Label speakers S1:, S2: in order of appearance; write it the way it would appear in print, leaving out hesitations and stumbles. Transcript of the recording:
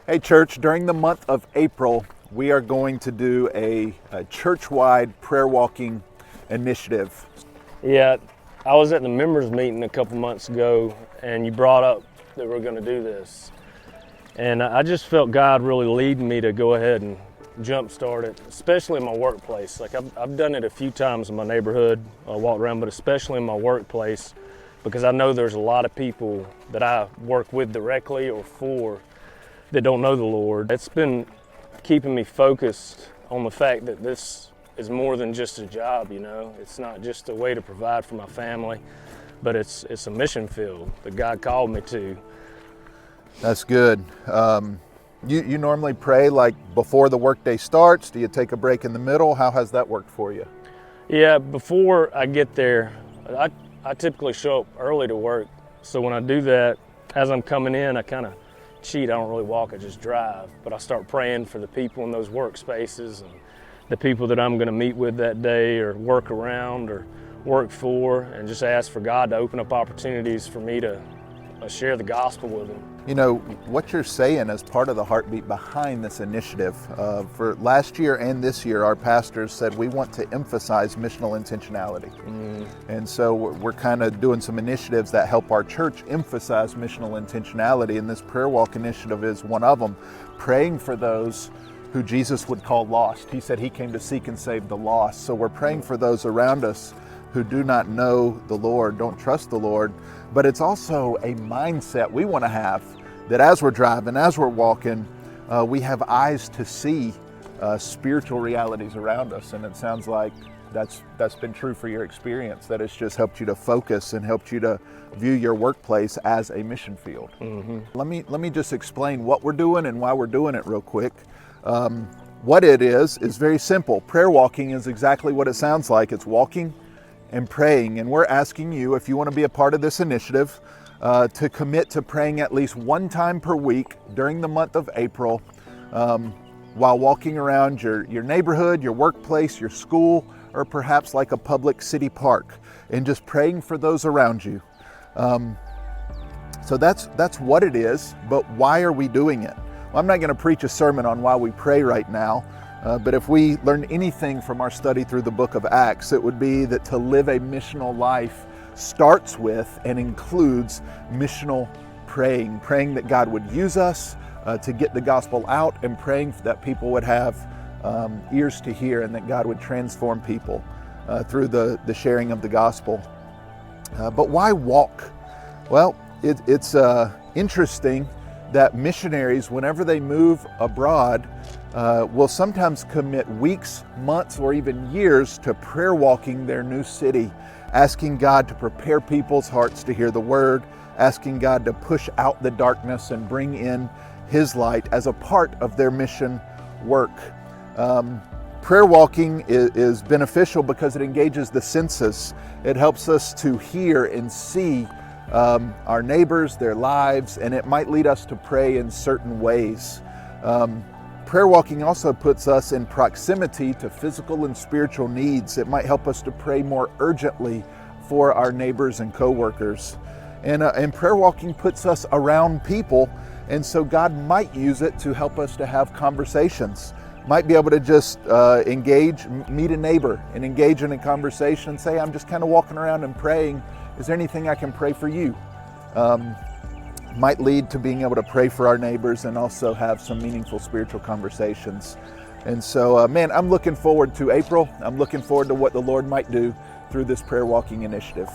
S1: Hey church, during the month of April, we are going to do a church-wide prayer walking initiative.
S2: Yeah, I was at the members meeting a couple months ago and you brought up that we're going to do this. And I just felt God really leading me to go ahead and jumpstart it, especially in my workplace. Like I've done it a few times in my neighborhood, walked around, but especially in my workplace, because I know there's a lot of people that I work with directly or for that don't know the Lord. It's been keeping me focused on the fact that this is more than just a job, you know. It's not just a way to provide for my family, but it's a mission field that God called me to.
S1: That's good. You normally pray like before the workday starts? Do you take a break in the middle? How has that worked for you?
S2: Yeah, before I get there, I typically show up early to work. So when I do that, as I'm coming in, I kind of cheat. I don't really walk, I just drive. But I start praying for the people in those workspaces and the people that I'm going to meet with that day or work around or work for, and just ask for God to open up opportunities for me to share the gospel with them.
S1: You know, what you're saying is part of the heartbeat behind this initiative. For last year and this year, our pastors said we want to emphasize missional intentionality. And so we're kind of doing some initiatives that help our church emphasize missional intentionality, and this prayer walk initiative is one of them, praying for those who Jesus would call lost. He said he came to seek and save the lost. So we're praying for those around us who do not know the Lord, don't trust the Lord. But it's also a mindset we want to have that as we're driving, as we're walking, we have eyes to see spiritual realities around us. And it sounds like that's been true for your experience, that it's just helped you to focus and helped you to view your workplace as a mission field. Let me just explain what we're doing and why we're doing it real quick. What it is very simple. Prayer walking is exactly what it sounds like. It's walking and praying, and we're asking you, if you want to be a part of this initiative, to commit to praying at least one time per week during the month of April, while walking around your neighborhood, your workplace, your school, or perhaps like a public city park, and just praying for those around you. So that's what it is, but why are we doing it? Well, I'm not going to preach a sermon on why we pray right now. But if we learn anything from our study through the book of Acts, it would be that to live a missional life starts with and includes missional praying that God would use us to get the gospel out, and praying that people would have ears to hear, and that God would transform people through the sharing of the gospel. But why walk? Well, it's interesting that missionaries, whenever they move abroad, will sometimes commit weeks, months, or even years to prayer walking their new city, asking God to prepare people's hearts to hear the word, asking God to push out the darkness and bring in His light as a part of their mission work. Prayer walking is beneficial because it engages the senses. It helps us to hear and see our neighbors, their lives, and it might lead us to pray in certain ways. Prayer walking also puts us in proximity to physical and spiritual needs. It might help us to pray more urgently for our neighbors and coworkers. And prayer walking puts us around people, and so God might use it to help us to have conversations. Might be able to just meet a neighbor and engage in a conversation, say, I'm just kind of walking around and praying. Is there anything I can pray for you? Might lead to being able to pray for our neighbors and also have some meaningful spiritual conversations. And so, man, I'm looking forward to April. I'm looking forward to what the Lord might do through this prayer walking initiative.